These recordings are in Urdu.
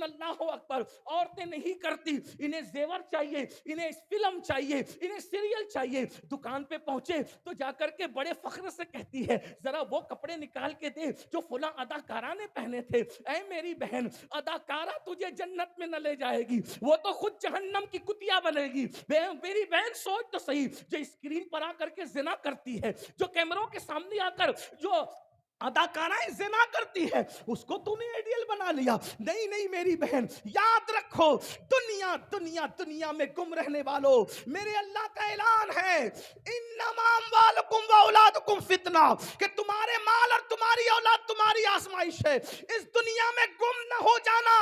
لیکن اللہ اکبر عورتیں نہیں کرتی، انہیں زیور چاہیے، انہیں فلم چاہیے، انہیں سیریل چاہیے. دکان پہ پہنچے تو جا کر کے بڑے فخر سے کہتی ہے ذرا وہ کپڑے نکال کے دے جو فلاں اداکارہ نے پہنے تھے. اے میری بہن، اداکارہ تجھے جنت میں نہ لے جائے گی، وہ تو خود جہنم کی کتیا بنے گی. میری بہن سوچ تو صحیح، جو اسکرین پر آ کر کے زنا کرتی ہے، جو کیمروں کے سامنے آ کر جو اداکارہ زنا کرتی ہے، اس کو تو نے آئیڈیل بنا لیا. نہیں نہیں میری بہن، یاد رکھو دنیا دنیا دنیا میں گم رہنے والوں، میرے اللہ کا اعلان ہے انما اموالکم واولادکم فتنہ، کہ تمہارے مال اور تمہاری اولاد تمہاری آزمائش ہے. اس دنیا میں گم نہ ہو جانا.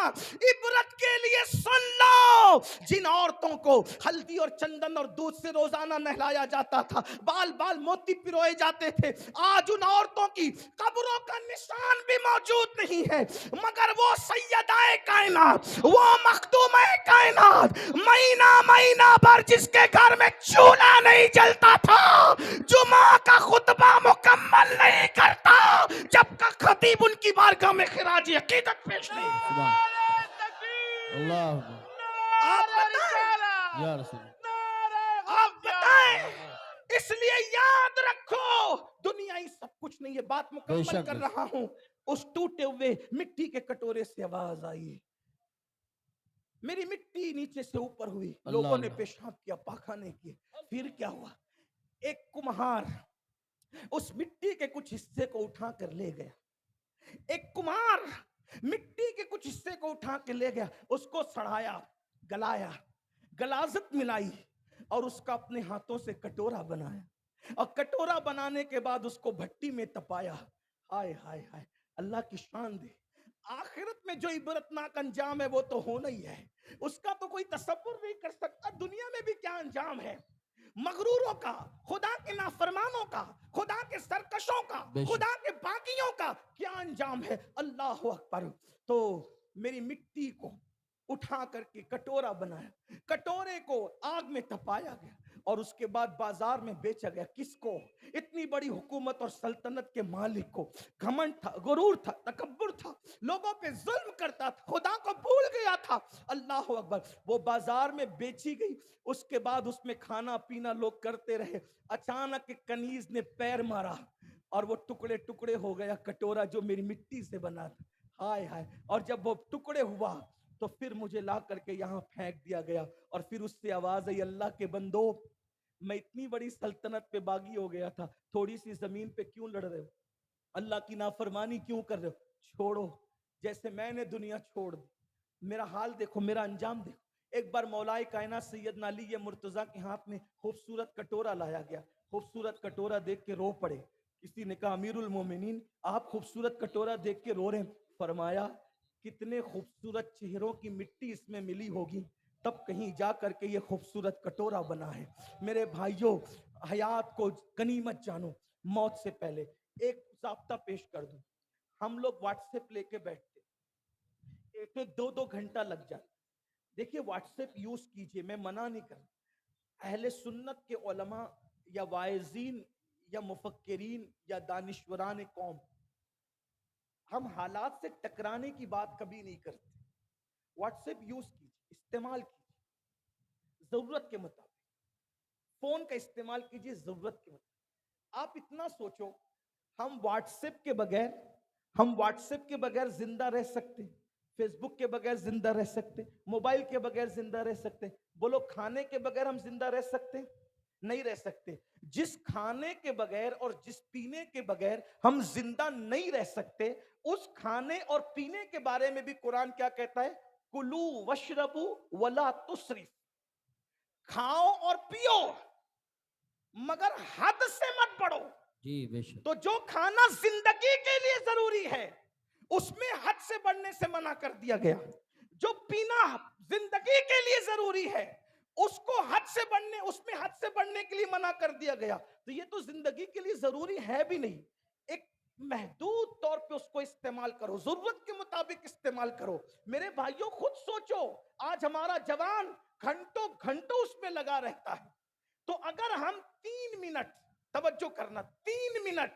عبرت کے لیے سن لو، جن عورتوں کو ہلدی اور چندن اور دودھ سے روزانہ نہلایا جاتا تھا، بال بال موتی پروئے جاتے تھے، آج ان عورتوں کی قبروں کا نشان بھی موجود نہیں ہے، مگر وہ سیدہ کائنات، وہ مخدومہ کائنات، مہینہ مہینہ بھر جس کے گھر میں چولہا نہیں جلتا تھا، جمعہ کا خطبہ مکمل نہیں کرتا جب تک خطیب ان کی بارگاہ میں خراج عقیدت پیش نہیں. اللہ آپ بتائیں، یا رسول آپ بتائیں. اس لیے یاد رکھو دنیا ہی سب کچھ نہیں ہے. بات مکمل کر رہا ہوں. اس ٹوٹے ہوئے مٹی کے کٹورے سے آواز آئی، میری مٹی نیچے سے اوپر ہوئی، لوگوں نے پیشاب کیا، پاخانے کیے. پھر کیا ہوا؟ ایک کمہار اس مٹی کے کچھ حصے کو اٹھا کر لے گیا. ایک کمہار مٹی کے کچھ حصے کو اٹھا کے لے گیا، اس کو سڑایا، گلایا، غلاظت ملائی اور اس کا اپنے ہاتھوں سے کٹورا بنایا. اور کٹورا بنانے کے بعد اس کو بھٹی میں تپایا. ہائے ہائے ہائے، اللہ کی شان دے. آخرت میں جو عبرتناک انجام ہے وہ تو ہونا ہی ہے، اس کا تو کوئی تصور نہیں کر سکتا. دنیا میں بھی کیا انجام ہے، مغروروں کا، خدا کے نافرمانوں کا، خدا کے سرکشوں کا، خدا کے باغیوں کا کیا انجام ہے. اللہ اکبر. تو میری مٹی کو اٹھا کر کے کٹورا بنایا، کٹورے کو آگ میں تپایا گیا اور اس کے بعد بازار میں بیچا گیا. کس کو؟ اتنی بڑی حکومت اور سلطنت کے مالک کو. گھمنڈ تھا، غرور تھا، تکبر تھا، لوگوں پہ ظلم کرتا تھا، خدا کو بھول گیا تھا. اللہ اکبر. وہ بازار میں بیچی گئی. اس کے بعد اس میں کھانا پینا لوگ کرتے رہے. اچانک ایک کنیز نے پیر مارا اور وہ ٹکڑے ٹکڑے ہو گیا کٹورا جو میری مٹی سے بنا تھا. ہائے ہائے. اور جب وہ ٹکڑے ہوا تو پھر مجھے لا کر کے یہاں پھینک دیا گیا. اور پھر اس سے آواز آئی، اللہ کے بندو، میں اتنی بڑی سلطنت پہ باغی ہو گیا تھا، تھوڑی سی زمین پہ کیوں لڑ رہے ہو؟ اللہ کی نافرمانی کیوں کر رہے ہو؟ چھوڑو. جیسے میں نے دنیا چھوڑ دی، میرا حال دیکھو، میرا انجام دیکھو. ایک بار مولا کائنات سیدنا علی مرتضیٰ کے ہاتھ میں خوبصورت کٹورا لایا گیا. خوبصورت کٹورا دیکھ کے رو پڑے. کسی نے کہا امیر المومنین آپ خوبصورت کٹورا دیکھ کے رو رہے ہیں. فرمایا کتنے خوبصورت چہروں کی مٹی اس میں ملی ہوگی تب کہیں جا کر کے یہ خوبصورت کٹورا بنا ہے. میرے بھائیوں، حیات کو غنیمت جانو. موت سے پہلے ایک ضابطہ پیش کر دوں. ہم لوگ واٹس ایپ لے کے بیٹھتے، ایک ایک دو دو گھنٹہ لگ جاتا. دیکھیے واٹس ایپ یوز کیجئے، میں منع نہیں کر. اہل سنت کے علماء یا واعظین یا مفکرین یا دانشوران قوم، ہم حالات سے ٹکرانے کی بات کبھی نہیں کرتے. واٹس ایپ یوز کیجئے، استعمال کیجئے ضرورت کے مطابق. فون کا استعمال کیجئے ضرورت کے مطابق. آپ اتنا سوچو، ہم واٹس ایپ کے بغیر زندہ رہ سکتے، فیس بک کے بغیر زندہ رہ سکتے، موبائل کے بغیر زندہ رہ سکتے. بولو کھانے کے بغیر ہم زندہ رہ سکتے؟ نہیں رہ سکتے. جس کھانے کے بغیر اور جس پینے کے بغیر ہم زندہ نہیں رہ سکتے، اس کھانے اور پینے کے بارے میں بھی قرآن کیا کہتا ہے؟ کلو وشربو ولا تسرف. کھاؤ اور پیو مگر حد سے مت بڑھو. جی بے شک. تو جو کھانا زندگی کے لیے ضروری ہے اس میں حد سے بڑھنے سے منع کر دیا گیا. جو پینا زندگی کے لیے ضروری ہے اس میں حد سے بڑھنے کے لیے منع کر دیا گیا. تو یہ تو زندگی کے لیے ضروری ہے بھی نہیں. ایک محدود طور پہ اس کو استعمال کرو، ضرورت کے مطابق استعمال کرو. میرے بھائیوں خود سوچو، آج ہمارا جوان گھنٹوں گھنٹوں اس میں لگا رہتا ہے. تو اگر ہم 3 منٹ، توجہ کرنا، 3 منٹ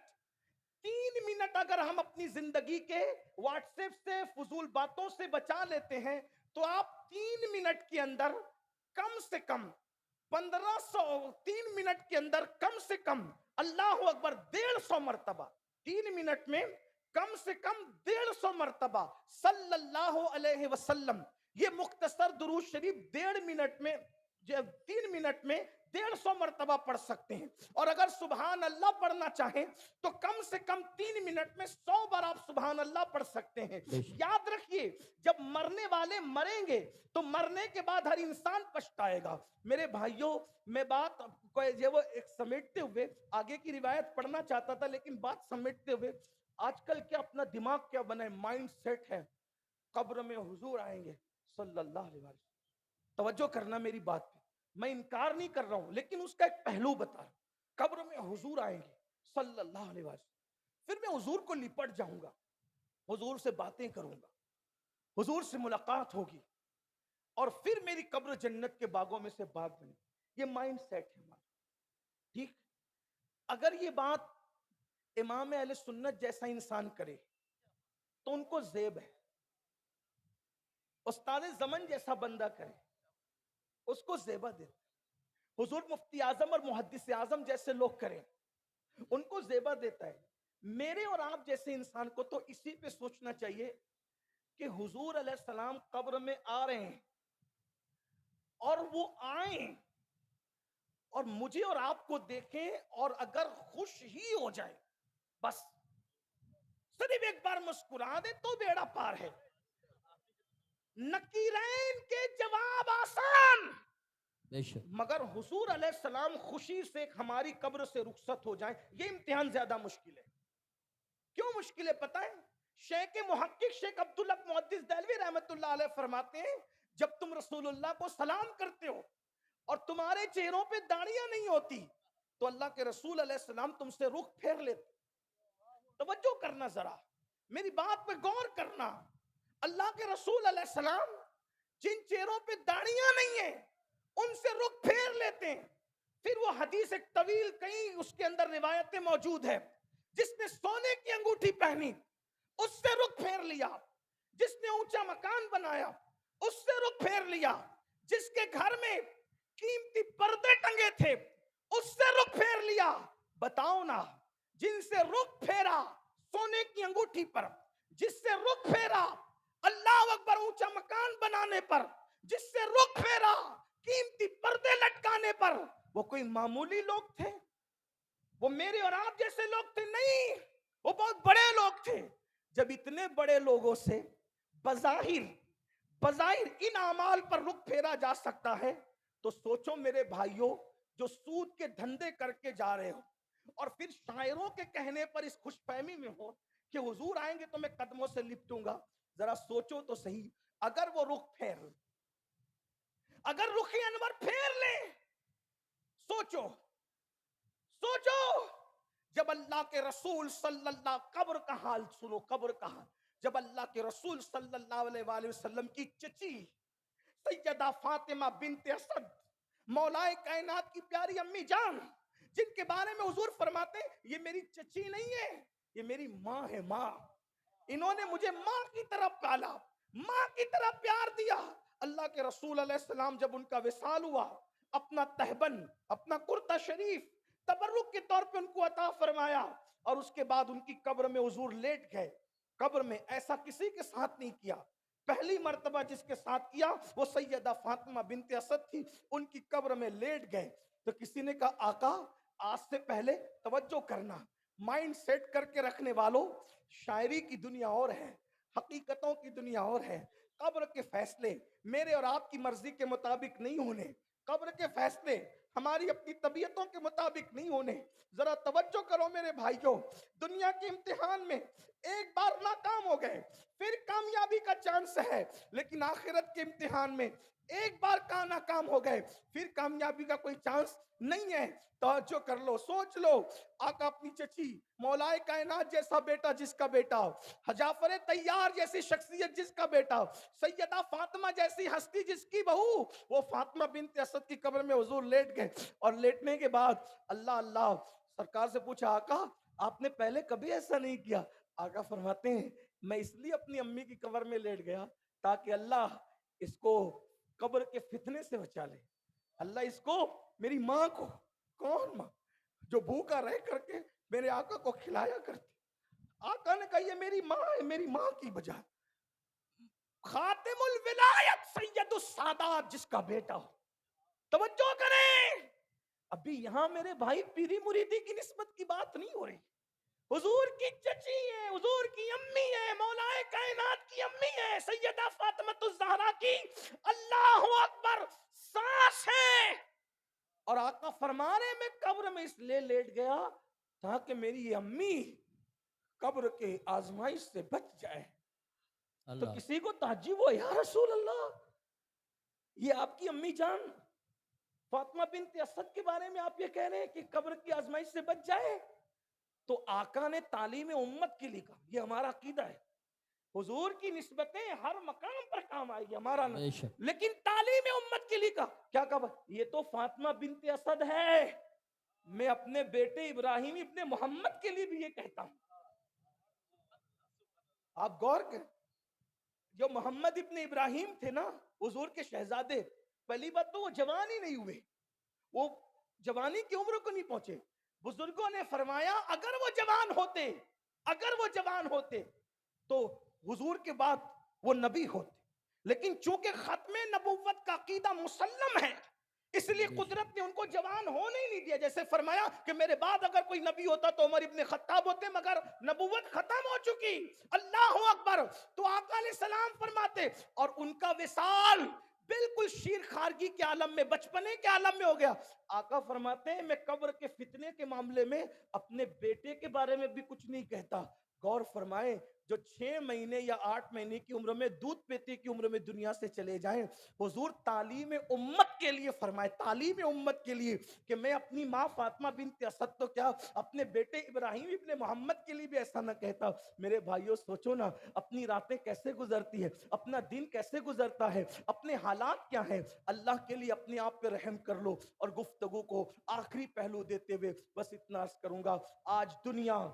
3 منٹ اگر ہم اپنی زندگی کے واٹس ایپ سے فضول باتوں سے بچا لیتے ہیں تو آپ 3 منٹ کے اندر کم سے کم 3 منٹ کے اندر کم سے کم اللہ اکبر 150 مرتبہ 3 منٹ میں کم سے کم 150 مرتبہ صلی اللہ علیہ وسلم یہ مختصر درود شریف 1.5 منٹ میں 3 منٹ میں 150 مرتبہ پڑھ سکتے ہیں. اور اگر سبحان اللہ پڑھنا چاہیں تو کم سے کم 3 منٹ میں 100 بار آپ سبحان اللہ پڑھ سکتے ہیں. یاد رکھیے جب مرنے والے مریں گے تو مرنے کے بعد ہر انسان پچھتائے گا. میرے بھائیوں میں بات وہ ایک سمیٹتے ہوئے آگے کی روایت پڑھنا چاہتا تھا لیکن بات سمیٹتے ہوئے آج کل کیا اپنا دماغ کیا بنا ہے, مائنڈ سیٹ ہے قبر میں حضور آئیں گے صلی اللہ علیہ وسلم. توجہ کرنا میری بات پہ, میں انکار نہیں کر رہا ہوں لیکن اس کا ایک پہلو بتا رہا ہوں. قبر میں حضور آئیں گے صلی اللہ علیہ وسلم, پھر میں حضور کو لپٹ جاؤں گا, حضور سے باتیں کروں گا, حضور سے ملاقات ہوگی اور پھر میری قبر جنت کے باغوں میں سے باغ بنے. یہ مائنڈ سیٹ ہے ہمارا. ٹھیک, اگر یہ بات امام اہل سنت جیسا انسان کرے تو ان کو زیب ہے. استاد زمن جیسا بندہ کرے اس کو زیبہ دیتا. حضور مفتی اعظم اور محدث اعظم جیسے لوگ کریں ان کو زیبہ دیتا ہے. میرے اور آپ جیسے انسان کو تو اسی پہ سوچنا چاہیے کہ حضور علیہ السلام قبر میں آ رہے ہیں اور وہ آئیں اور مجھے اور آپ کو دیکھیں اور اگر خوش ہی ہو جائے, بس صرف ایک بار مسکرا دے تو بیڑا پار ہے. نکیرین کے جواب آسان, مگر حضور علیہ السلام خوشی سے ہماری قبر سے رخصت ہو جائیں یہ امتحان زیادہ مشکل ہے. کیوں مشکل ہے پتہ ہے؟ شیخ محقق شیخ عبدالحق محدث دہلوی رحمت اللہ علیہ فرماتے ہیں جب تم رسول اللہ کو سلام کرتے ہو اور تمہارے چہروں پہ داڑیاں نہیں ہوتی تو اللہ کے رسول علیہ السلام تم سے رخ پھیر لیتے. توجہ کرنا ذرا, میری بات پہ غور کرنا. اللہ کے رسول علیہ السلام جن چہروں پہ داڑیاں نہیں ہیں ان سے رخ پھیر لیتے ہیں. پھر وہ حدیث ایک طویل, کئی اس کے اندر روایتیں موجود ہیں. جس نے سونے کی انگوٹھی پہنی اس سے رخ پھیر لیا, جس نے اونچا مکان بنایا اس سے رخ پھیر لیا, جس کے گھر میں قیمتی پردے ٹنگے تھے اس سے رخ پھیر لیا. بتاؤ نا, جن سے رخ پھیرا سونے کی انگوٹھی پر, جس سے رخ پھیرا اللہ اکبر اونچا مکان بنانے پر, جس سے رخ پھیرا قیمتی پردے لٹکانے پر, وہ کوئی معمولی لوگ تھے؟ وہ میرے اور آپ جیسے لوگ تھے؟ نہیں, وہ بہت بڑے لوگ تھے. جب اتنے بڑے لوگوں سے بظاہر ان اعمال پر رخ پھیرا جا سکتا ہے تو سوچو میرے بھائیوں جو سود کے دھندے کر کے جا رہے ہو اور پھر شاعروں کے کہنے پر اس خوش فہمی میں ہو کہ حضور آئیں گے تو میں قدموں سے لپٹوں گا. ذرا سوچو تو صحیح, اگر وہ رخ پھیر, اگر رخ انور پھیر لیں, سوچو جب اللہ کے رسول صلی اللہ, قبر کا حال سنو, قبر کا حال. جب اللہ کے رسول صلی اللہ علیہ وآلہ وسلم کی چچی سیدہ فاطمہ بنت اسد مولائے کائنات کی پیاری امی جان, جن کے بارے میں حضور فرماتے ہیں یہ میری چچی نہیں ہے, یہ میری ماں ہے, ماں. انہوں نے مجھے ماں کی طرف پالا, ماں کی طرف پیار دیا. اللہ کے رسول علیہ السلام جب ان کا وصال ہوا, اپنا تہبند, اپنا کرتا شریف تبرک کے طور پہ ان کو عطا فرمایا اور اس کے بعد ان کی قبر میں حضور لیٹ گئے. قبر میں ایسا کسی کے ساتھ نہیں کیا. پہلی مرتبہ جس کے ساتھ کیا وہ سیدہ فاطمہ بنت اسد تھی, ان کی قبر میں لیٹ گئے. تو کسی نے کہا آقا آج سے پہلے, توجہ کرنا, مائنڈ سیٹ کر کے رکھنے والوں, شاعری کی دنیا اور ہے, حقیقتوں کی دنیا اور ہے. قبر کے فیصلے میرے اور آپ کی مرضی کے مطابق نہیں ہونے, قبر کے فیصلے ہماری اپنی طبیعتوں کے مطابق نہیں ہونے. ذرا توجہ کرو میرے بھائیوں, دنیا کے امتحان میں ایک بار ناکام ہو گئے پھر کامیابی کا چانس ہے, لیکن آخرت کے امتحان میں ایک بار کا ناکام ہو گئے پھر کامیابی کا کوئی چانس نہیں ہے. توجہ کر لو, سوچ لو, آقا اپنی چچی مولائے کائنات جیسا بیٹا جس کا بیٹا, جعفر طیار جیسی شخصیت جس کا بیٹا, سیدہ فاطمہ جیسی ہستی جس کی بہو, وہ فاطمہ بنت اسد کی قبر میں حضور لیٹ گئے. اور لیٹنے کے بعد اللہ سرکار سے پوچھا آقا آپ نے پہلے کبھی ایسا نہیں کیا. آقا فرماتے ہیں میں اس لیے اپنی امی کی قبر میں لیٹ گیا تاکہ اللہ اس کو قبر کے فتنے سے بچا لے. اللہ اس کو, میری ماں کو, کون ماں جو بھوکا رہ کر کے میرے آقا کو کھلایا کرتی. آقا نے کہا یہ میری ماں ہے, میری ماں کی بجائے خاتم الولایت سید السادات جس کا بیٹا ہو. توجہ کریں, ابھی یہاں میرے بھائی پیری مریدی کی نسبت کی بات نہیں ہو رہی. حضور کی چچی ہے, حضور کی امی ہے, مولا کائنات کی امی ہے, سیدہ فاطمہ الزہرا کی اللہ اکبر ساس ہے. اور آقا فرمانے میں قبر میں اس لیے لیٹ گیا تاکہ میری یہ امی قبر کے آزمائش سے بچ جائے. تو کسی کو تعجب ہو, یا رسول اللہ یہ آپ کی امی جان فاطمہ بنت اسد کے بارے میں آپ یہ کہہ رہے ہیں کہ قبر کی آزمائش سے بچ جائے. تو آقا نے تعلیم امت کے لیے کہا, یہ ہمارا عقیدہ ہے. حضور کی نسبتیں ہر مقام پر کام آئے گی, ہمارا نہیں, لیکن تعلیم امت کے لیے کہا. کیا کہا؟ یہ تو فاطمہ بنت اسد ہے, میں اپنے بیٹے ابراہیم ابن محمد کے لیے بھی یہ کہتا ہوں. آپ غور کریں, جو محمد ابن ابراہیم تھے نا حضور کے شہزادے, پہلی بات تو وہ جوان ہی نہیں ہوئے, وہ جوانی کی عمر کو نہیں پہنچے. بزرگوں نے فرمایا اگر وہ جوان ہوتے تو حضور کے بعد وہ نبی ہوتے, لیکن چونکہ ختم نبوت کا عقیدہ مسلم ہے اس لیے قدرت نے ان کو جوان ہونے ہی نہیں دیا. جیسے فرمایا کہ میرے بعد اگر کوئی نبی ہوتا تو عمر ابن خطاب ہوتے, مگر نبوت ختم ہو چکی. اللہ اکبر. تو آقا علیہ السلام فرماتے اور ان کا وصال بالکل شیر خارگی کے عالم میں, بچپنے کے عالم میں ہو گیا. آقا فرماتے ہیں میں قبر کے فتنے کے معاملے میں اپنے بیٹے کے بارے میں بھی کچھ نہیں کہتا. غور فرمائیں, جو 6 مہینے یا 8 مہینے کی عمر میں دودھ پیتے کی عمر میں دنیا سے چلے جائیں, حضور تعلیم امت کے لیے فرمائے, تعلیم امت کے لیے کہ میں اپنی ماں فاطمہ بنت اسد تو کیا اپنے بیٹے ابراہیم ابن محمد کے لیے بھی ایسا نہ کہتا. میرے بھائیوں سوچو نا, اپنی راتیں کیسے گزرتی ہے, اپنا دن کیسے گزرتا ہے, اپنے حالات کیا ہیں. اللہ کے لیے اپنے آپ پہ رحم کر لو. اور گفتگو کو آخری پہلو دیتے ہوئے بس اتنا عرض کروں گا, آج دنیا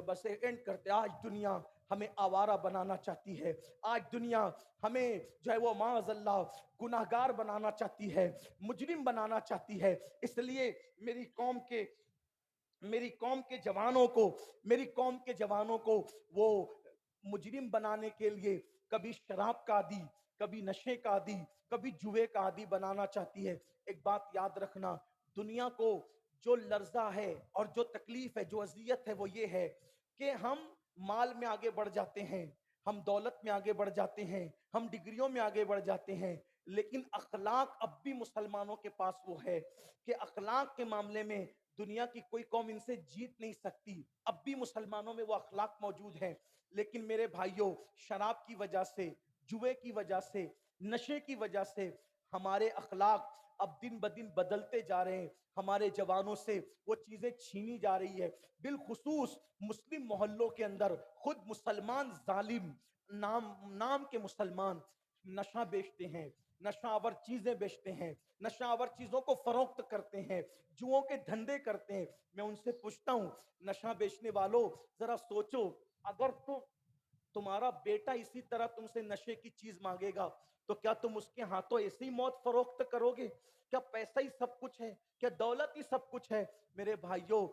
بس اینڈ کرتے, آج دنیا ہمیں آوارہ بنانا چاہتی ہے. آج دنیا ہمیں جو ہے وہ معاذ اللہ گناہگار بنانا چاہتی ہے, مجرم بنانا چاہتی ہے. اس لیے میری قوم کے جوانوں کو وہ مجرم بنانے کے لیے کبھی شراب کا عادی, کبھی نشے کا عادی, کبھی جوے کا عادی بنانا چاہتی ہے. ایک بات یاد رکھنا, دنیا کو جو لرزہ ہے اور جو تکلیف ہے, جو اذیت ہے, وہ یہ ہے کہ ہم مال میں آگے بڑھ جاتے ہیں, ہم دولت میں آگے بڑھ جاتے ہیں, ہم ڈگریوں میں آگے بڑھ جاتے ہیں, لیکن اخلاق اب بھی مسلمانوں کے پاس وہ ہے کہ اخلاق کے معاملے میں دنیا کی کوئی قوم ان سے جیت نہیں سکتی. اب بھی مسلمانوں میں وہ اخلاق موجود ہیں. لیکن میرے بھائیوں, شراب کی وجہ سے, جوے کی وجہ سے, نشے کی وجہ سے ہمارے اخلاق اب دن بدن بدلتے جا رہے ہیں. ہمارے جوانوں سے وہ چیزیں چھینی جا رہی ہے. بالخصوص مسلم محلوں کے اندر خود مسلمان ظالم نام کے مسلمان نشہ بیچتے ہیں, نشہ آور چیزیں بیچتے ہیں, نشہ آور چیزوں کو فروخت کرتے ہیں, جوؤں کے دھندے کرتے ہیں. میں ان سے پوچھتا ہوں, نشہ بیچنے والوں ذرا سوچو, اگر تمہارا بیٹا اسی طرح تم سے نشے کی چیز مانگے گا تو کیا تم اس کے ہاتھوں ایسی موت فروخت کرو گے؟ کیا پیسہ ہی سب کچھ ہے؟ کیا دولت ہی سب کچھ ہے؟ میرے بھائیوں,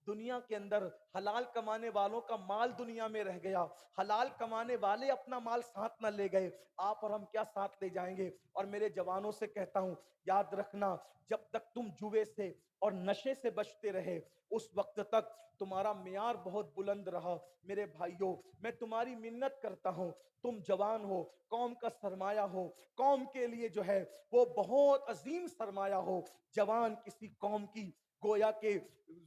دنیا کے اندر حلال کمانے والوں کا مال دنیا میں رہ گیا, حلال کمانے والے اپنا مال ساتھ نہ لے گئے, آپ اور ہم کیا ساتھ لے جائیں گے؟ اور میرے جوانوں سے کہتا ہوں, یاد رکھنا, جب تک تم جوے سے اور نشے سے بچتے رہے اس وقت تک تمہارا معیار بہت بلند رہا. میرے بھائیوں, میں تمہاری منت کرتا ہوں, تم جوان ہو, قوم کا سرمایہ ہو, قوم کے لیے جو ہے وہ بہت عظیم سرمایہ ہو. جوان کسی قوم کی گویا کہ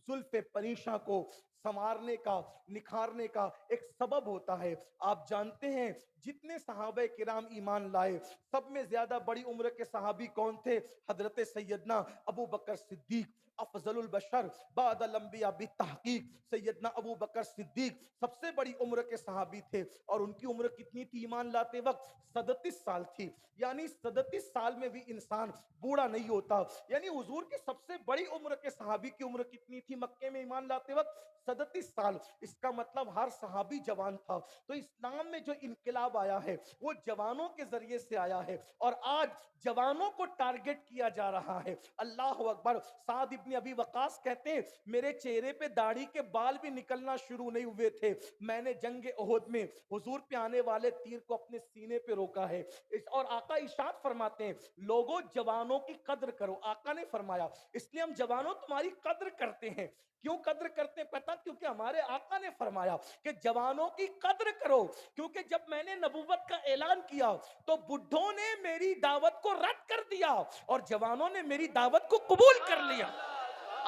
زلف پریشاں کو سنوارنے کا, نکھارنے کا ایک سبب ہوتا ہے. آپ جانتے ہیں جتنے صحابہ کرام ایمان لائے, سب میں زیادہ بڑی عمر کے صحابی کون تھے؟ حضرت سیدنا ابو بکر صدیق. افضل البشر بعد الانبیاء بالتحقیق سیدنا ابو بکر صدیق سب سے بڑی عمر کے صحابی تھے، اور ان کی عمر کتنی تھی ایمان لاتے وقت؟ 37 سال تھی. یعنی 37 سال میں بھی انسان بوڑھا نہیں ہوتا. یعنی حضور کی سب سے بڑی عمر کے صحابی کی عمر کتنی تھی مکے میں ایمان لاتے وقت؟ 37 سال. اس کا مطلب ہر صحابی جوان تھا. تو اسلام میں جو انقلاب آیا ہے وہ جوانوں کے ذریعے سے آیا ہے، اور آج جوانوں کو ٹارگٹ کیا جا رہا ہے. اللہ اکبر. سعد ابن ابی وقاص کہتے ہیں میرے چہرے پہ داڑھی کے بال بھی نکلنا شروع نہیں ہوئے تھے، میں نے جنگ احد میں حضور پہ آنے والے تیر کو اپنے سینے پہ روکا ہے. اور آقا ارشاد فرماتے ہیں لوگوں جوانوں کی قدر کرو. آقا نے فرمایا اس لیے ہم جوانوں تمہاری قدر کرتے ہیں. کیوں قدر کرتے ہیں پتہ؟ کیونکہ ہمارے آقا نے فرمایا کہ جوانوں کی قدر کرو. کیونکہ جب میں نے نبوت کا اعلان کیا تو بڈھوں نے میری دعوت کو رد کر دیا اور جوانوں نے میری دعوت کو قبول کر لیا.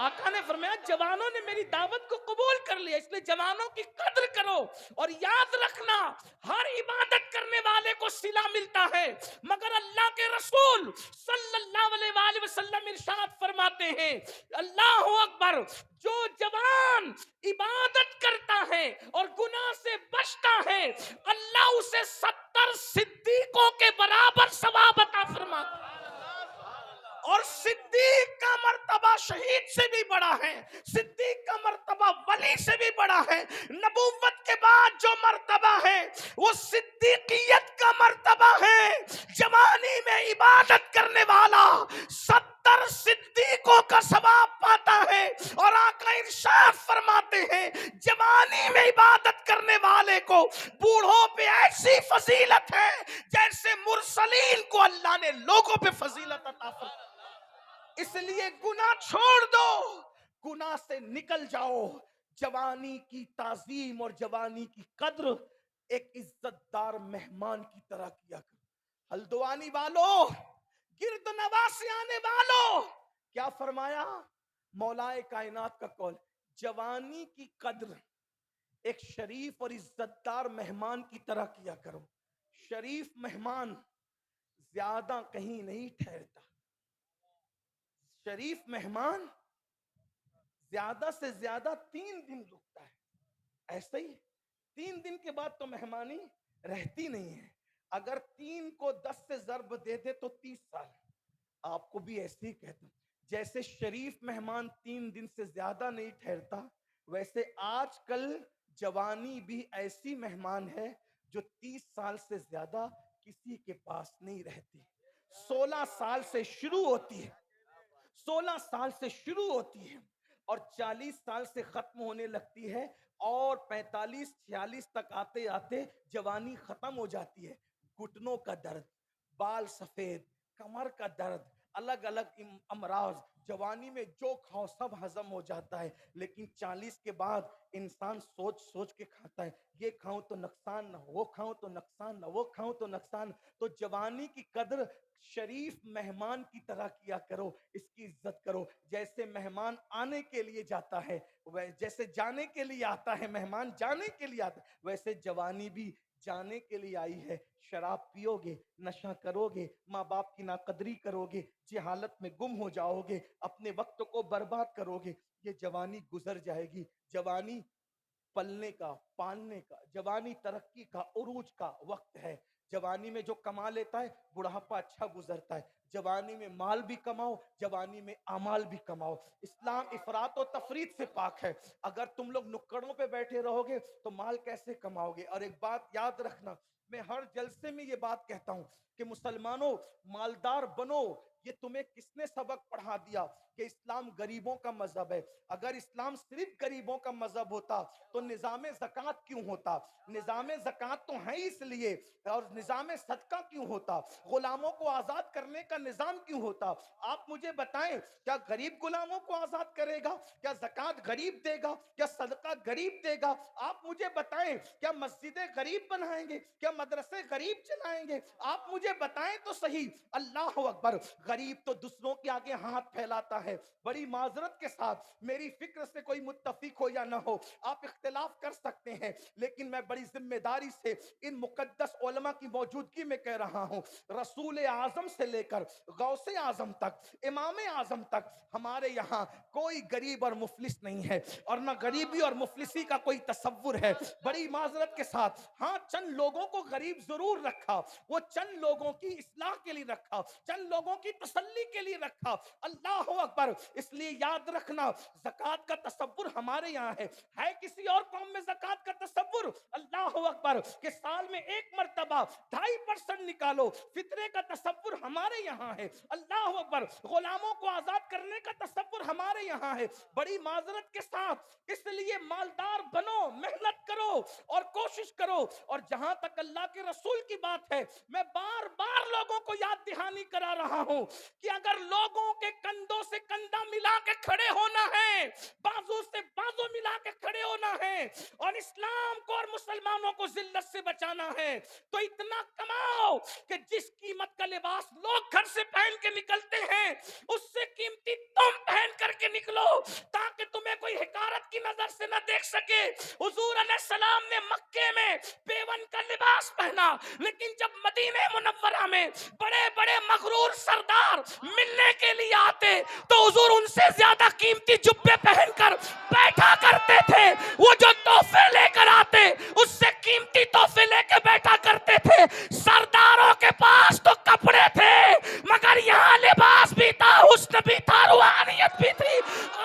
آقا نے فرمایا جوانوں نے میری دعوت کو قبول کر لیا، اس لیے جوانوں کی قدر کرو. اور یاد رکھنا ہر عبادت کرنے والے کو صلہ ملتا ہے، مگر اللہ کے رسول صلی اللہ علیہ وآلہ وسلم ارشاد فرماتے ہیں اللہ اکبر، جو جوان عبادت کرتا ہے اور گناہ سے بچتا ہے اللہ اسے 70 صدیقوں کے برابر ثواب عطا فرماتا ہے. اور صدیق کا مرتبہ شہید سے بھی بڑا ہے، صدیق کا مرتبہ ولی سے بھی بڑا ہے. نبوت کے بعد جو مرتبہ ہے وہ صدیقیت کا مرتبہ ہے. جوانی میں عبادت کرنے والا 70 صدیقوں کا ثواب پاتا ہے. اور آقا ارشاد فرماتے ہیں جوانی میں عبادت کرنے والے کو بوڑھوں پہ ایسی فضیلت ہے جیسے مرسلین کو اللہ نے لوگوں پہ فضیلت عطا فرمائی. اس لیے گناہ چھوڑ دو، گناہ سے نکل جاؤ. جوانی کی تعظیم اور جوانی کی قدر ایک عزت دار مہمان کی طرح کیا کرو. ہلدوانی والو، گرد نواز سے آنے والو، کیا فرمایا مولائے کائنات کا قول؟ جوانی کی قدر ایک شریف اور عزت دار مہمان کی طرح کیا کرو. شریف مہمان زیادہ کہیں نہیں ٹھہرتا، شریف مہمان زیادہ سے زیادہ 3 دن رکتا ہے. ایسا ہی 3 دن کے بعد تو مہمانی رہتی نہیں ہے. اگر 3 کو 10 سے ضرب دے دے تو 30 سال. آپ کو بھی ایسے ہی کہتا ہوں جیسے شریف مہمان 3 دن سے زیادہ نہیں ٹھہرتا، ویسے آج کل جوانی بھی ایسی مہمان ہے جو 30 سال سے زیادہ کسی کے پاس نہیں رہتی. 16 سال سے شروع ہوتی ہے، 16 سال سے شروع ہوتی ہے اور 40 سال سے ختم ہونے لگتی ہے، اور 45-46 تک آتے آتے جوانی ختم ہو جاتی ہے. گھٹنوں کا درد، بال سفید، کمر کا درد، الگ الگ امراض، جوانی میں جو کھاؤ سب ہضم ہو جاتا ہے. لیکن 40 کے بعد انسان سوچ سوچ کے کھاتا ہے، یہ کھاؤں تو نقصان نہ، وہ کھاؤں تو نقصان نہ، وہ کھاؤں تو نقصان. تو جوانی کی قدر شریف مہمان کی طرح کیا کرو، اس کی عزت کرو. جیسے مہمان آنے کے لیے جاتا ہے، جیسے جانے کے لیے آتا ہے، مہمان جانے کے لیے آتا ہے، ویسے جوانی بھی جانے کے لیے آئی ہے. شراب پیو گے، نشہ کرو گے، ماں باپ کی ناقدری کرو گے، جہالت میں گم ہو جاؤ گے، اپنے وقت کو برباد کرو گے. یہ جوانی گزر جائے گی. جوانی پلنے کا، پالنے کا، جوانی ترقی کا، عروج کا وقت ہے. جوانی میں جو کما لیتا ہے بڑھاپا اچھا گزرتا ہے. جوانی میں مال بھی کماؤ، جوانی میں اعمال بھی کماؤ. اسلام افراط و تفریط سے پاک ہے. اگر تم لوگ نکڑوں پہ بیٹھے رہو گے تو مال کیسے کماؤ گے؟ اور ایک بات یاد رکھنا، میں ہر جلسے میں یہ بات کہتا ہوں کہ مسلمانوں مالدار بنو. یہ تمہیں کس نے سبق پڑھا دیا کہ اسلام غریبوں کا مذہب ہے؟ اگر اسلام صرف غریبوں کا مذہب ہوتا تو نظام زکوٰۃ کیوں ہوتا؟ نظام زکوٰۃ تو ہے اس لیے. اور نظام صدقہ کیوں ہوتا؟ غلاموں کو آزاد کرنے کا نظام کیوں ہوتا؟ آپ مجھے بتائیں کیا غریب غلاموں کو آزاد کرے گا؟ کیا زکوٰۃ غریب دے گا؟ کیا صدقہ غریب دے گا؟ آپ مجھے بتائیں کیا مسجدیں غریب بنائیں گے؟ کیا مدرسے غریب چلائیں گے؟ آپ مجھے بتائیں تو صحیح. اللہ اکبر. غریب تو دوسروں کے آگے ہاتھ پھیلاتا ہے. بڑی معذرت کے ساتھ میری فکر سے کوئی متفق ہو یا نہ ہو, آپ اختلاف کر سکتے ہیں, لیکن میں بڑی ذمہ داری سے ان مقدس علماء کی موجودگی میں کہہ رہا ہوں, رسول اعظم سے لے کر غوث اعظم تک, امام اعظم تک, ہمارے یہاں کوئی غریب اور مفلس نہیں ہے, اور نہ غریبی اور مفلسی کا کوئی تصور ہے. بڑی معذرت کے ساتھ ہاں چند لوگوں کو غریب ضرور رکھا, وہ چند لوگوں کی اصلاح کے لیے رکھا, چند لوگوں کی تسلی کے لیے رکھا. اللہ اکبر. اس لیے یاد رکھنا, زکوٰۃ کا تصور ہمارے یہاں ہے کسی اور قوم میں زکوٰۃ کا تصور؟ اللہ اکبر, کہ سال میں ایک مرتبہ 2.5% نکالو, فطرے کا تصور ہمارے یہاں ہے. اللہ اکبر. غلاموں کو آزاد کرنے کا تصور ہمارے یہاں ہے. بڑی معذرت کے ساتھ اس لیے مالدار بنو, محنت کرو اور کوشش کرو. اور جہاں تک اللہ کے رسول کی بات ہے, میں بار بار لوگوں کو یاد دہانی کرا رہا ہوں کہ اگر لوگوں کے کندھوں سے کندھا ملا کے کھڑے ہونا ہے, بازو سے بازو ملا کے کھڑے ہونا ہے, اور اسلام کو اور مسلمانوں کو ذلت سے بچانا ہے, تو اتنا کماؤ کہ جس قیمت کا لباس لوگ گھر سے پہن کے نکلتے ہیں اس سے قیمتی تم پہن کر کے نکلو, تاکہ تمہیں کوئی حقارت کی نظر سے نہ دیکھ سکے. حضور علیہ السلام نے مکے میں پیون کا لباس پہنا, لیکن جب مدینہ منورہ میں بڑے بڑے مغرور سردار ملنے کے لیے آتے تو حضور ان سے زیادہ قیمتی جبے پہن کر بیٹھا کرتے تھے. وہ جو تحفے لے کر آتے اس سے قیمتی تحفے لے کے بیٹھا کرتے تھے. سرداروں کے پاس تو کپڑے تھے, مگر یہاں لباس بھی تھا, حسن بھی تھا, روحانیت بھی تھی.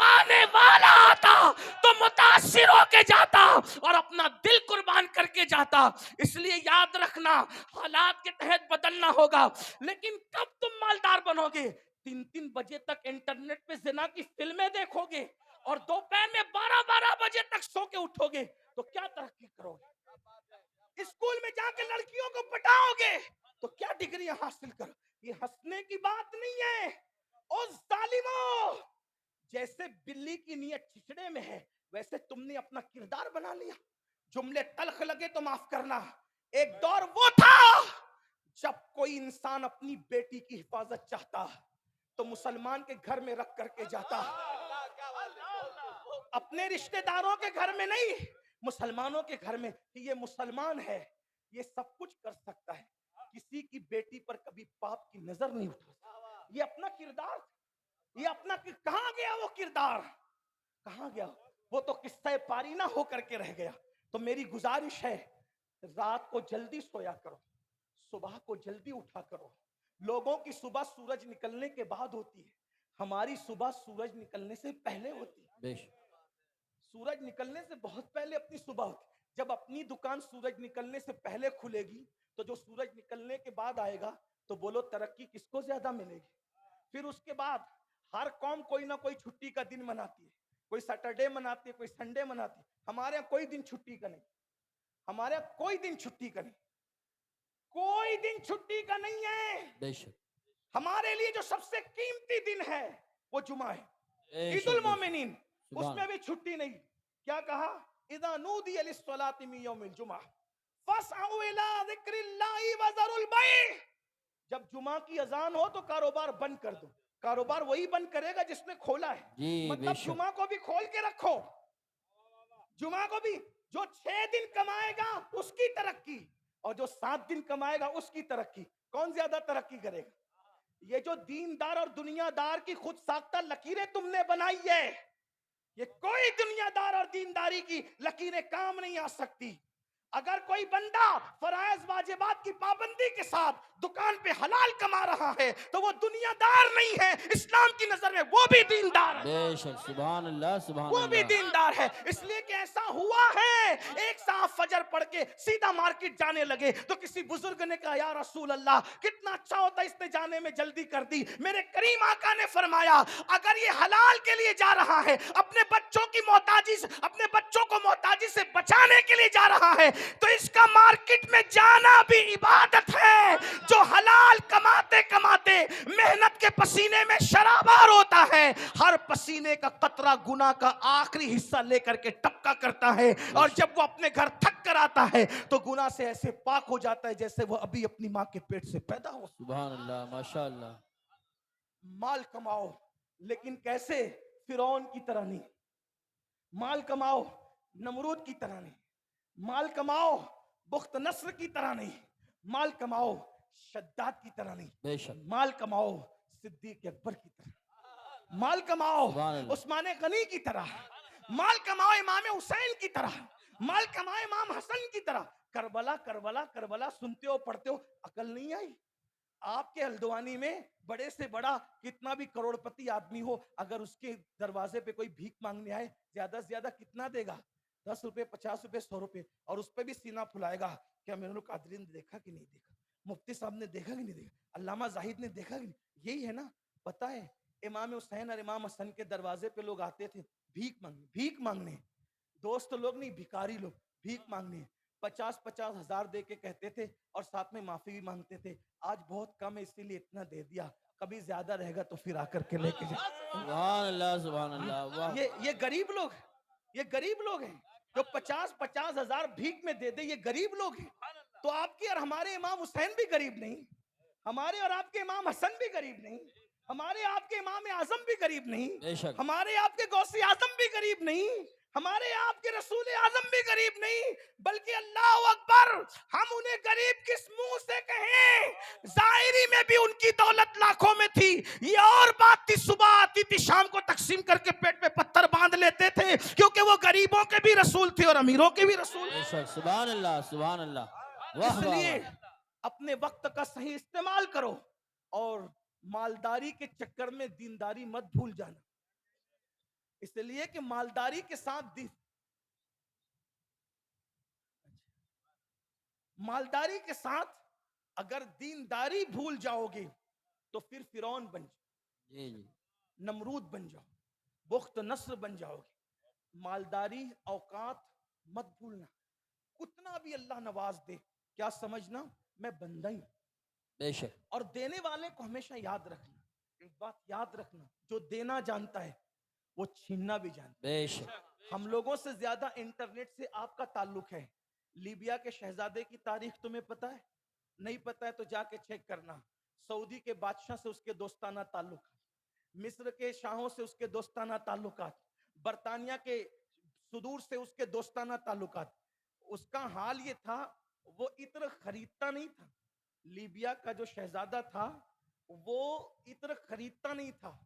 آنے والا آتا تو متاثر ہو کے جاتا اور اپنا دل قربان کر کے جاتا. اس لیے یاد رکھنا, حالات کے تحت بدلنا ہوگا, لیکن کب تم مالدار بنو گے؟ 3 بجے تک انٹرنیٹ پہ زنا کی فلمیں دیکھو گے اور دوپہر میں 12 بجے تک سو کے اٹھو گے تو کیا ترقی کرو گے؟ اسکول میں جا کے لڑکیوں کو پٹاؤ گے تو کیا ڈگریاں حاصل کرو؟ یہ ہنسنے کی بات نہیں ہے. او ظالمو, جیسے بلی کی نیت چھچڑے میں ہے ویسے تم نے اپنا کردار بنا لیا. جملے تلخ لگے تو معاف کرنا. ایک دور وہ تھا جب کوئی انسان اپنی بیٹی کی حفاظت چاہتا تو مسلمان کے گھر میں رکھ کر کے جاتا, اپنے رشتہ داروں کے گھر میں نہیں, مسلمانوں کے گھر میں, کہ یہ مسلمان ہے, یہ سب کچھ کر سکتا ہے, کسی کی بیٹی پر کبھی پاپ کی نظر نہیں اٹھا. یہ اپنا کردار, یہ اپنا کہاں گیا وہ کردار, کہاں گیا وہ؟ تو قصہ پاری نہ ہو کر کے رہ گیا. تو میری گزارش ہے, رات کو جلدی سویا کرو, صبح کو جلدی اٹھا کرو. لوگوں کی صبح سورج نکلنے کے بعد ہوتی ہے, ہماری صبح سورج نکلنے سے پہلے ہوتی ہے. سورج نکلنے سے بہت پہلے اپنی صبح ہوتی. جب اپنی دکان سورج نکلنے سے پہلے کھلے گی تو جو سورج نکلنے کے بعد آئے گا تو بولو ترقی کس کو زیادہ ملے گی. پھر اس کے بعد ہر قوم کوئی نہ کوئی چھٹی کا دن مناتی ہے, کوئی سیٹرڈے مناتی ہے, کوئی سنڈے مناتی ہے. ہمارے یہاں کوئی دن چھٹی کا نہیں, ہمارے یہاں کوئی دن چھٹی کا نہیں, کوئی دن چھٹی کا نہیں ہے. ہمارے لیے جو سب سے قیمتی دن ہے وہ جمعہ ہے, عید المومنین, اس میں بھی چھٹی نہیں. کیا کہا؟ اذا نودی للصلاة من یوم الجمعہ فاسعوا الی ذکر اللہ وذروا البیع. جب جمعہ کی اذان ہو تو کاروبار بند کر دو. کاروبار وہی بند کرے گا جس نے کھولا ہے. مطلب جمعہ کو بھی کھول کے رکھو, جمعہ کو بھی. جو 6 دن کمائے گا اس کی ترقی, اور جو 7 دن کمائے گا اس کی ترقی. کون زیادہ ترقی کرے گا؟ یہ جو دیندار اور دنیا دار کی خود ساختہ لکیریں تم نے بنائی ہے, یہ کوئی دنیا دار اور دینداری کی لکیریں کام نہیں آ سکتی. اگر کوئی بندہ فرائض واجبات کی پابندی کے ساتھ دکان پہ حلال کما رہا ہے تو وہ دنیا دار نہیں ہے, اسلام کی نظر میں وہ بھی دیندار ہے. بے شک, سبحان اللہ, سبحان اللہ, وہ بھی دیندار ہے. اس لیے کہ ایسا ہوا ہے, ایک صاحب فجر پڑھ کے سیدھا مارکیٹ جانے لگے تو کسی بزرگ نے کہا یا رسول اللہ کتنا اچھا ہوتا اس نے جانے میں جلدی کر دی. میرے کریم آقا نے فرمایا اگر یہ حلال کے لیے جا رہا ہے, اپنے بچوں کی محتاجی سے, اپنے بچوں کو محتاجی سے بچانے کے لیے جا رہا ہے, تو اس کا مارکیٹ میں جانا بھی عبادت ہے. جو حلال کماتے کماتے محنت کے پسینے میں شرابار ہوتا ہے, ہر پسینے کا قطرہ گناہ کا آخری حصہ لے کر کے ٹپکا کرتا ہے, اور جب وہ اپنے گھر تھک کر آتا ہے تو گناہ سے ایسے پاک ہو جاتا ہے جیسے وہ ابھی اپنی ماں کے پیٹ سے پیدا ہو. سبحان اللہ, ماشاءاللہ. مال کماؤ لیکن کیسے؟ فرعون کی طرح نہیں. مال کماؤ نمرود کی طرح نہیں. مال کماؤ بخت نصر کی طرح نہیں. مال کماؤ شداد کی طرح نہیں. بے شک. مال کماؤ صدیق اکبر کی طرح. مال کماؤ عثمان غنی کی طرح. مال کماؤ امام حسین کی طرح. مال کماؤ امام حسن کی طرح. کربلا کربلا کربلا سنتے ہو پڑھتے ہو, عقل نہیں آئی؟ آپ کے ہلدوانی میں بڑے سے بڑا کتنا بھی کروڑ پتی آدمی ہو, اگر اس کے دروازے پہ کوئی بھیک مانگنے آئے زیادہ سے زیادہ کتنا دے گا؟ 10 روپے 50 روپے 100 روپے, اور اس پہ بھی سینہ پھلائے گا. کیا میرے قادری نے دیکھا کہ نہیں دیکھا؟ مفتی صاحب نے دیکھا کہ نہیں دیکھا؟ علامہ زاہد نے دیکھا کہ نہیں؟ یہی ہے نا. پتہ ہے امام حسین اور امام حسن کے دروازے پہ لوگ آتے تھے بھیک مانگنے. دوست لوگ نہیں, بھکاری لوگ بھیک مانگنے. 50-50 ہزار دے کے کہتے تھے اور ساتھ میں معافی بھی مانگتے تھے. آج بہت کم ہے اسی لیے اتنا دے دیا, کبھی زیادہ رہے گا تو پھر آ کر کے لے کے جائے. سبحان اللہ سبحان اللہ. یہ غریب لوگ, یہ غریب لوگ ہیں جو 50-50 ہزار بھیک میں دے دے. یہ غریب لوگ ہیں. تو آپ کے اور ہمارے امام حسین بھی غریب نہیں, ہمارے اور آپ کے امام حسن بھی غریب نہیں, ہمارے آپ کے امام اعظم بھی غریب نہیں, ہمارے آپ کے غوث اعظم بھی غریب نہیں, ہمارے آپ کے رسول اعظم بھی غریب نہیں, بلکہ اللہ اکبر ہم انہیں غریب کس منہ سے کہیں؟ ظاہری میں بھی ان کی دولت لاکھوں میں تھی. یہ اور بات تھی, صبح آتی تھی شام کو تقسیم کر کے پیٹ پہ پتھر باندھ لیتے تھے, کیونکہ وہ غریبوں کے بھی رسول تھے اور امیروں کے بھی رسول. سبحان اللہ سبحان اللہ. اس لیے اپنے وقت کا صحیح استعمال کرو اور مالداری کے چکر میں دینداری مت بھول جانا. اس لیے کہ مالداری کے ساتھ مالداری کے ساتھ اگر دینداری بھول جاؤ گے تو پھر فرعون بن جاؤ, نمرود بن جاؤ, بخت نصر بن جاؤ گے. مالداری اوقات مت بھولنا. کتنا بھی اللہ نواز دے, کیا سمجھنا میں بندہ ہی. بے شک. اور دینے والے کو ہمیشہ یاد رکھنا, ایک بات یاد رکھنا, جو دینا جانتا ہے وہ چھیننا بھی جانتا ہے. بے شک. ہم لوگوں سے زیادہ انٹرنیٹ سے آپ کا تعلق ہے. لیبیا کے شہزادے کی تاریخ تمہیں پتا ہے؟ نہیں پتا ہے تو جا کے چیک کرنا. سعودی کے بادشاہ سے اس کے دوستانہ تعلقات, مصر کے شاہوں سے اس کے دوستانہ تعلقات, برطانیہ کے صدور سے اس کے دوستانہ تعلقات. اس کا حال یہ تھا, وہ عطر خریدتا نہیں تھا. لیبیا کا جو شہزادہ تھا وہ عطر خریدتا نہیں تھا.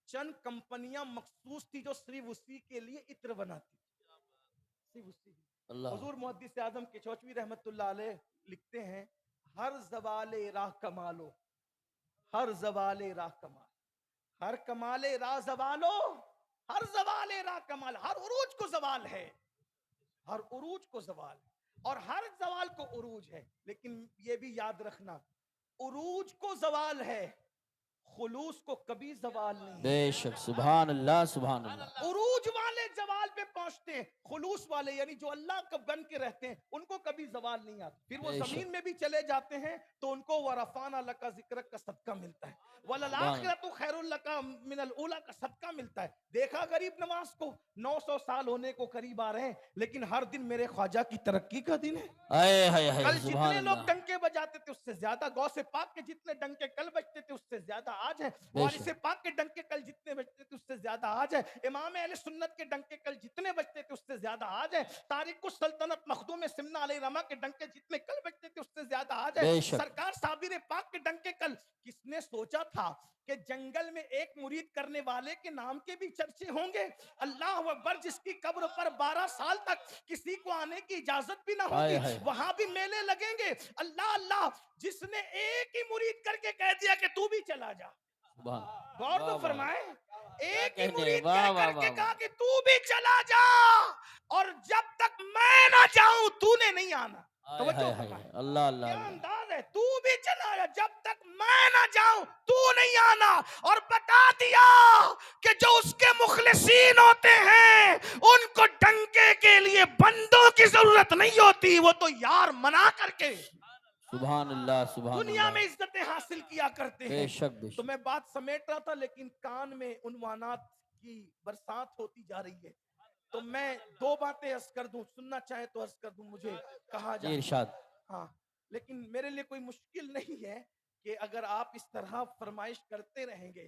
چند کمپنیاں مخصوص تھی جو صرف اسی کے لیے عطر بناتی تھی, صرف اسی. حضور محدث اعظم کچوچوی رحمت اللہ علیہ لکھتے ہیں, ہر زوال راہ کمالو, ہر زوال راہ کمال, ہر کمال راہ زوالو, ہر زوال راہ کمال. ہر عروج کو زوال ہے, ہر عروج کو زوال ہے, اور ہر زوال کو عروج ہے. لیکن یہ بھی یاد رکھنا, عروج کو زوال ہے, خلوص کو کبھی زوال نہیں. بے شک. سبحان اللہ سبحان اللہ. عروج والے زوال پہ پہنچتے ہیں, خلوص والے یعنی جو اللہ کا بن کے رہتے ہیں ان کو کبھی زوال نہیں آتا. پھر وہ زمین میں بھی چلے جاتے ہیں تو ان کو وَرَفَعْنَا لَكَ ذِكْرَكَ کا صدقہ ملتا ہے, وَلَلْآخِرَةُ خَيْرٌ لَكَ مِنَ الْأُولَىٰ کا صدقہ ملتا ہے. دیکھا غریب نواز کو, 900 سال ہونے کو قریب آ رہے ہیں لیکن ہر دن میرے خواجہ کی ترقی کا دن ہے. کل جتنے لوگ ڈنکے بجاتے تھے اس سے زیادہ غوث پاک کے جتنے ڈنکے کل بجتے تھے اس سے زیادہ آج ہے. وارث پاک کے ڈنکے کل جتنے بجتے تھے اس سے زیادہ آج ہے. امام اہل سنت کے ڈنکے کل جتنے بجتے تھے اس سے زیادہ آج ہے. تارک السلطنت مخدوم سمنا علیہ رحمہ کے ڈنکے جتنے کل بجتے تھے اس سے زیادہ آج ہے. سرکار صابر پاک کے ڈنکے کل. کس نے سوچا تھا کہ جنگل میں ایک مرید کرنے والے کے نام کے بھی چرچے ہوں گے؟ اللہ اکبر. جس کی قبر پر 12 سال تک کسی کو آنے کی اجازت بھی نہ ہوگی, وہاں بھی میلے لگیں گے. اللہ اللہ, جس نے ایک ہی مرید کر کے کہہ دیا کہ تو بھی چلا جا. غور تو فرمائیں, ایک ہی مرید کر کے کہا کہ تو بھی چلا جا, اور جب تک میں نہ جاؤں تو نے نہیں آنا. اللہ اللہ. کیا انداز ہے, تو بھی چلا جا جب تک میں نہ جاؤں تو نہیں آنا. اور بتا دیا کہ جو اس کے مخلصین ہوتے ہیں ان کو ڈنکے کے لیے بندوں کی ضرورت نہیں ہوتی, وہ تو یار منا کر کے سبحان اللہ سبحان اللہ دنیا میں عزتیں حاصل کیا کرتے ہیں. بے شک بے شک. تو میں بات سمیٹ رہا تھا لیکن کان میں عنوانات کی برسات ہوتی جا رہی ہے, تو میں 2 باتیں عرض کر دوں, سننا چاہے تو عرض کر دوں, مجھے کہا جائے ارشاد. ہاں, لیکن میرے لیے کوئی مشکل نہیں ہے کہ اگر آپ اس طرح فرمائش کرتے رہیں گے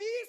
30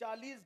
40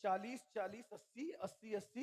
40 40 80 80 80